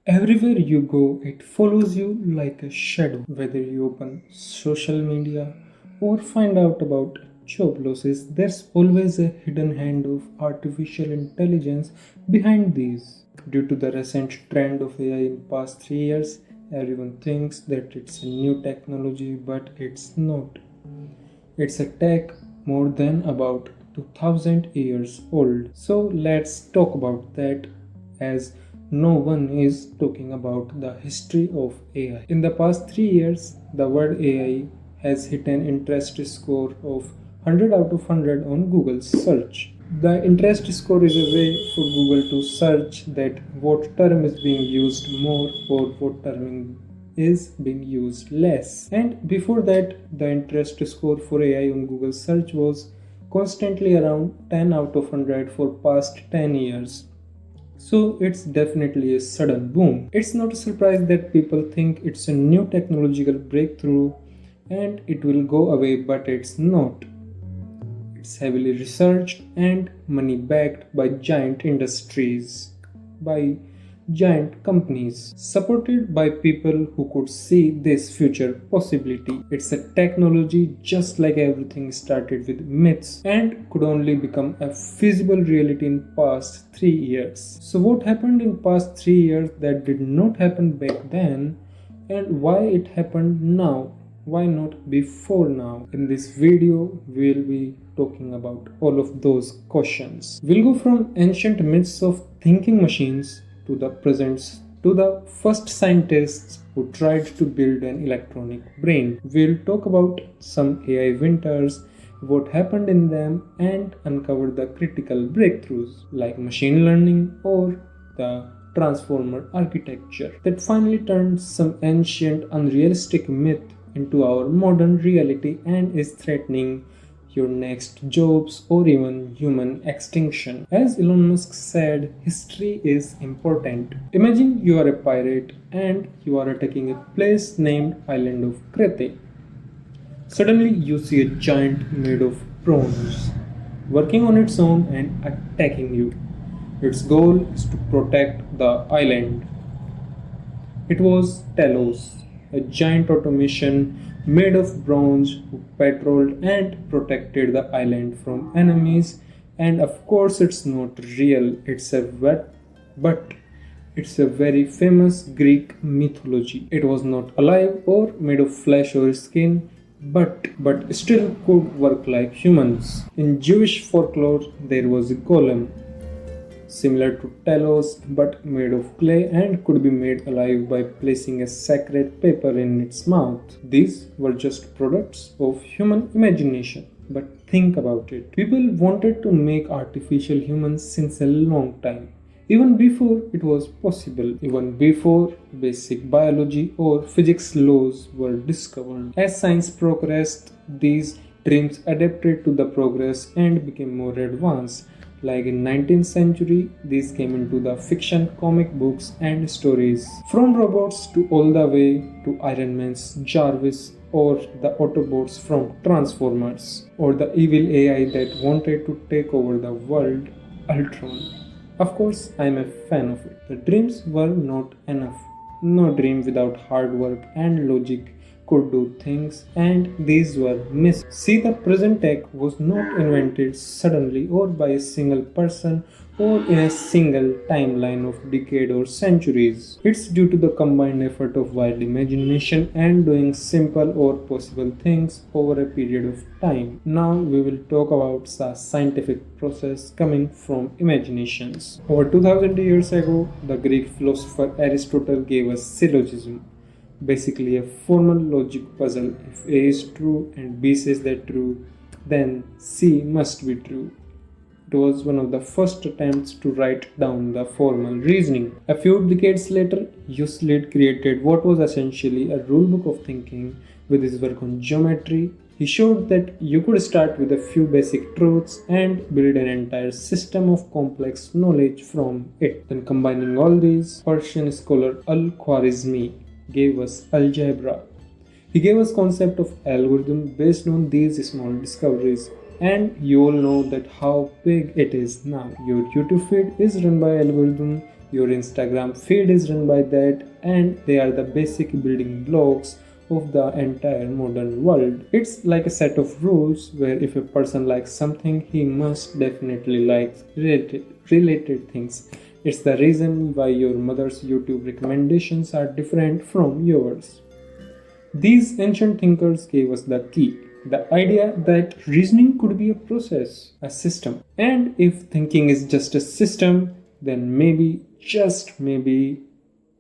Everywhere you go, it follows you like a shadow. Whether you open social media or find out about job losses, there's always a hidden hand of artificial intelligence behind these. Due to the recent trend of AI in past 3 years, everyone thinks that it's a new technology, but it's not. It's a tech more than about 2000 years old. So let's talk about that, as no one is talking about the history of AI. In the past 3 years, the word AI has hit an interest score of 100 out of 100 on Google search. The interest score is a way for Google to search that what term is being used more or what term is being used less. And before that, the interest score for AI on Google search was constantly around 10 out of 100 for past 10 years. So it's definitely a sudden boom. It's not a surprise that people think it's a new technological breakthrough and it will go away, but it's not. It's heavily researched and money backed by giant industries, by giant companies, supported by people who could see this future possibility. It's a technology just like everything started with myths and could only become a feasible reality in past 3 years. So what happened in past 3 years that did not happen back then, and why it happened now? Why not before now? In this video, we'll be talking about all of those questions. We'll go from ancient myths of thinking machines to the present, to the first scientists who tried to build an electronic brain. We'll talk about some AI winters, what happened in them, and uncover the critical breakthroughs like machine learning or the transformer architecture that finally turned some ancient unrealistic myth into our modern reality and is threatening your next jobs or even human extinction. As Elon Musk said, history is important. Imagine you are a pirate and you are attacking a place named Island of Crete. Suddenly you see a giant made of bronze working on its own and attacking you. Its goal is to protect the island. It was Talos, a giant automation made of bronze who patrolled and protected the island from enemies. And of course, it's not real, but it's a very famous Greek mythology. It was not alive or made of flesh or skin, but still could work like humans. In Jewish folklore, there was a golem similar to Talos but made of clay and could be made alive by placing a sacred paper in its mouth. These were just products of human imagination. But think about it. People wanted to make artificial humans since a long time. Even before it was possible, even before basic biology or physics laws were discovered. As science progressed, these dreams adapted to the progress and became more advanced. Like in 19th century, these came into the fiction, comic books and stories. From robots to all the way to Iron Man's Jarvis or the Autobots from Transformers or the evil AI that wanted to take over the world, Ultron. Of course, I am a fan of it. The dreams were not enough. No dream without hard work and logic could do things, and these were missed. See, the present tech was not invented suddenly or by a single person or in a single timeline of decades or centuries. It's due to the combined effort of wild imagination and doing simple or possible things over a period of time. Now we will talk about the scientific process coming from imaginations. Over 2000 years ago, the Greek philosopher Aristotle gave us syllogism, basically a formal logic puzzle. If A is true and B says that true, then C must be true. It was one of the first attempts to write down the formal reasoning. A few decades later, Euclid created what was essentially a rulebook of thinking. With his work on geometry, he showed that you could start with a few basic truths and build an entire system of complex knowledge from it. Then combining all these, Persian scholar Al-Khwarizmi gave us algebra. He gave us concept of algorithm based on these small discoveries, and you all know that how big it is now. Your YouTube feed is run by algorithm Your Instagram feed is run by that, and they are the basic building blocks of the entire modern world. It's like a set of rules where if a person likes something, he must definitely like related things. It's the reason why your mother's YouTube recommendations are different from yours. These ancient thinkers gave us the key, the idea that reasoning could be a process, a system. And if thinking is just a system, then maybe, just maybe,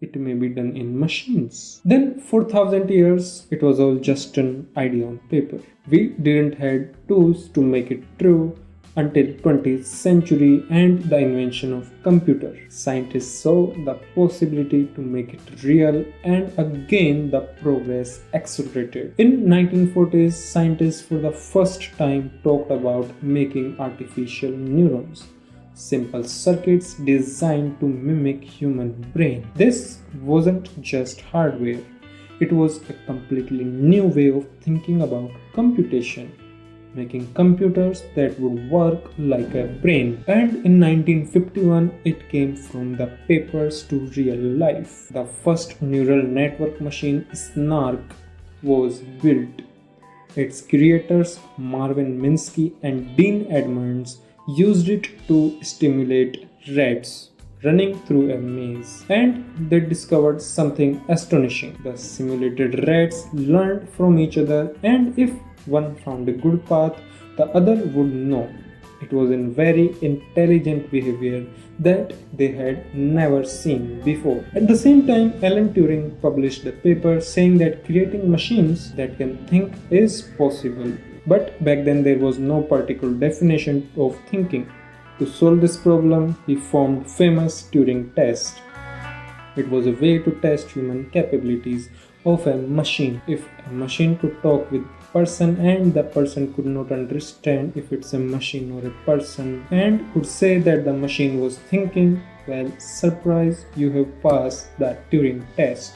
it may be done in machines. Then 4000 years, it was all just an idea on paper. We didn't have tools to make it true until 20th century and the invention of computer. Scientists saw the possibility to make it real, and again the progress accelerated. In 1940s, scientists for the first time talked about making artificial neurons, simple circuits designed to mimic human brain. This wasn't just hardware, it was a completely new way of thinking about computation, making computers that would work like a brain. And in 1951, it came from the papers to real life. The first neural network machine, SNARC, was built. Its creators, Marvin Minsky and Dean Edmonds, used it to stimulate rats running through a maze, and they discovered something astonishing. The simulated rats learned from each other, and if one found a good path, the other would know. It was a very intelligent behavior that they had never seen before. At the same time, Alan Turing published a paper saying that creating machines that can think is possible. But back then there was no particular definition of thinking. To solve this problem, he formed famous Turing test. It was a way to test human capabilities of a machine. If a machine could talk with a person and the person could not understand if it's a machine or a person and could say that the machine was thinking, well, surprise, you have passed the Turing test.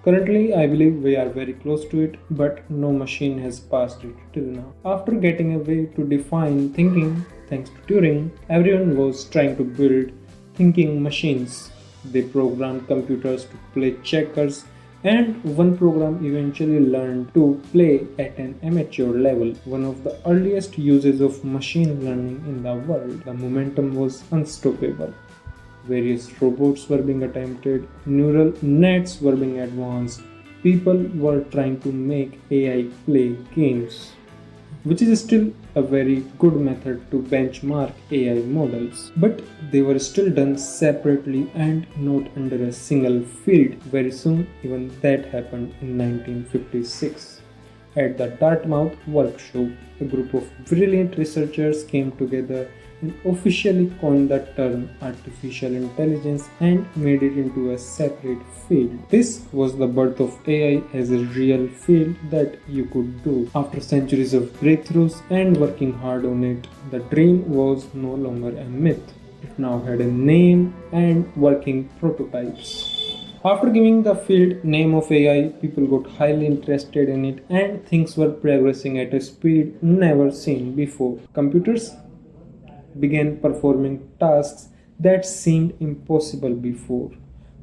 Currently, I believe we are very close to it, but no machine has passed it till now. After getting a way to define thinking, thanks to Turing, everyone was trying to build thinking machines. They programmed computers to play checkers, and one program eventually learned to play at an amateur level, one of the earliest uses of machine learning in the world. The momentum was unstoppable. Various robots were being attempted, neural nets were being advanced, people were trying to make AI play games, which is still a very good method to benchmark AI models. But they were still done separately and not under a single field. Very soon, even that happened in 1956. At the Dartmouth workshop, a group of brilliant researchers came together and officially coined the term artificial intelligence and made it into a separate field. This was the birth of AI as a real field that you could do. After centuries of breakthroughs and working hard on it, the dream was no longer a myth. It now had a name and working prototypes. After giving the field name of AI, people got highly interested in it and things were progressing at a speed never seen before. Computers began performing tasks that seemed impossible before.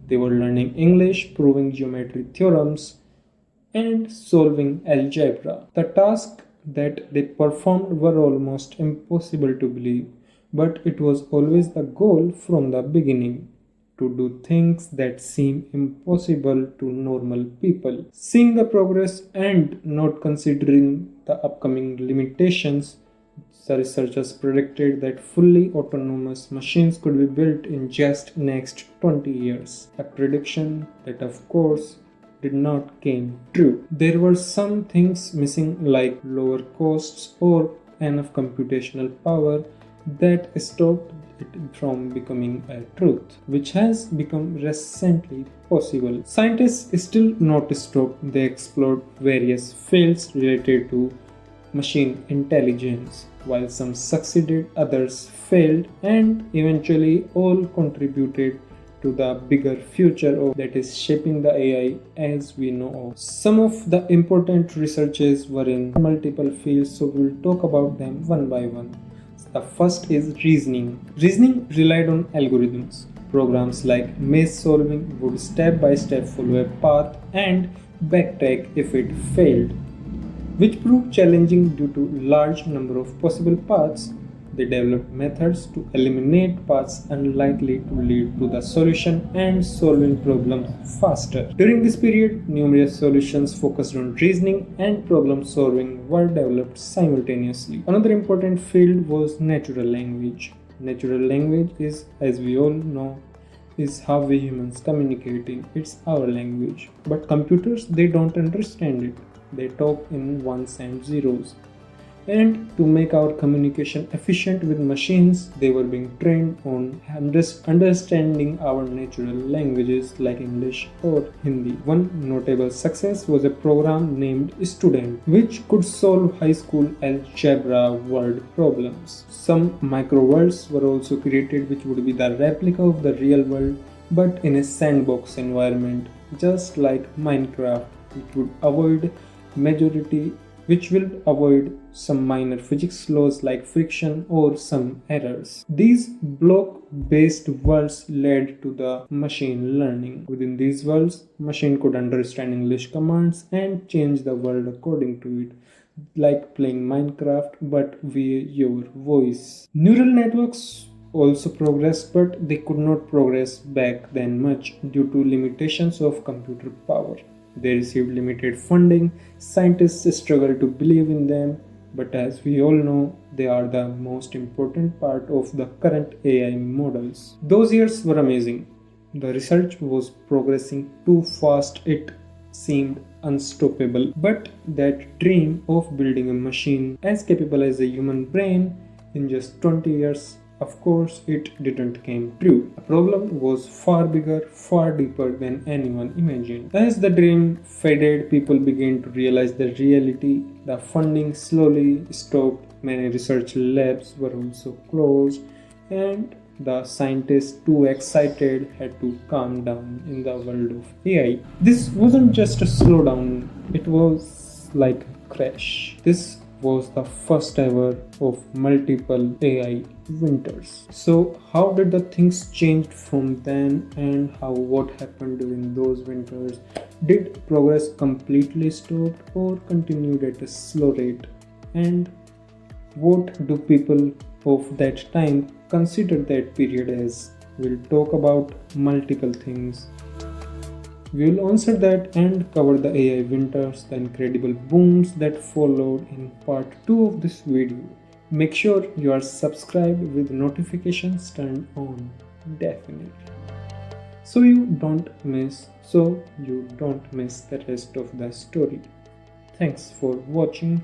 They were learning English, proving geometry theorems, and solving algebra. The tasks that they performed were almost impossible to believe, but it was always the goal from the beginning, to do things that seem impossible to normal people. Seeing the progress and not considering the upcoming limitations, the researchers predicted that fully autonomous machines could be built in just next 20 years. A prediction that of course did not came true. There were some things missing like lower costs or enough computational power that stopped it from becoming a truth, which has become recently possible. Scientists still not stopped. They explored various fields related to machine intelligence. While some succeeded, others failed, and eventually all contributed to the bigger future that is shaping the AI as we know of. Some of the important researches were in multiple fields, so we'll talk about them one by one. The first is reasoning. Reasoning relied on algorithms. Programs like maze solving would step by step follow a path and backtrack if it failed, which proved challenging due to large number of possible paths. They developed methods to eliminate paths unlikely to lead to the solution and solving problems faster. During this period, numerous solutions focused on reasoning and problem solving were developed simultaneously. Another important field was natural language. Natural language is, as we all know, is how we humans communicating. It's our language. But computers, they don't understand it. They talk in ones and zeros. And to make our communication efficient with machines, they were being trained on understanding our natural languages like English or Hindi. One notable success was a program named Student, which could solve high school algebra word problems. Some microworlds were also created, which would be the replica of the real world, but in a sandbox environment, just like Minecraft, which will avoid some minor physics laws like friction or some errors. These block-based worlds led to the machine learning. Within these worlds, machine could understand English commands and change the world according to it, like playing Minecraft but via your voice. Neural networks also progressed, but they could not progress back then much due to limitations of computer power. They received limited funding, scientists struggle to believe in them, but as we all know, they are the most important part of the current AI models. Those years were amazing. The research was progressing too fast, it seemed unstoppable. But that dream of building a machine as capable as a human brain in just 20 years, of course, it didn't come true. The problem was far bigger, far deeper than anyone imagined. As the dream faded, people began to realize the reality. The funding slowly stopped, many research labs were also closed, and the scientists, too excited, had to calm down in the world of AI. This wasn't just a slowdown, it was like a crash. This was the first ever of multiple AI winters. So how did the things change from then, and what happened during those winters? Did progress completely stop or continued at a slow rate? And what do people of that time consider that period as? We'll talk about multiple things. We will answer that and cover the AI winters, the incredible booms that followed in part 2 of this video. Make sure you are subscribed with notifications turned on, definitely. So you don't miss the rest of the story. Thanks for watching.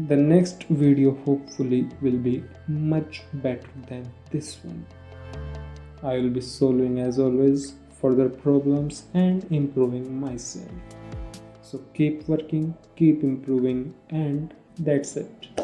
The next video hopefully will be much better than this one. I will be solving, as always, further problems and improving myself. So keep working, keep improving, and that's it.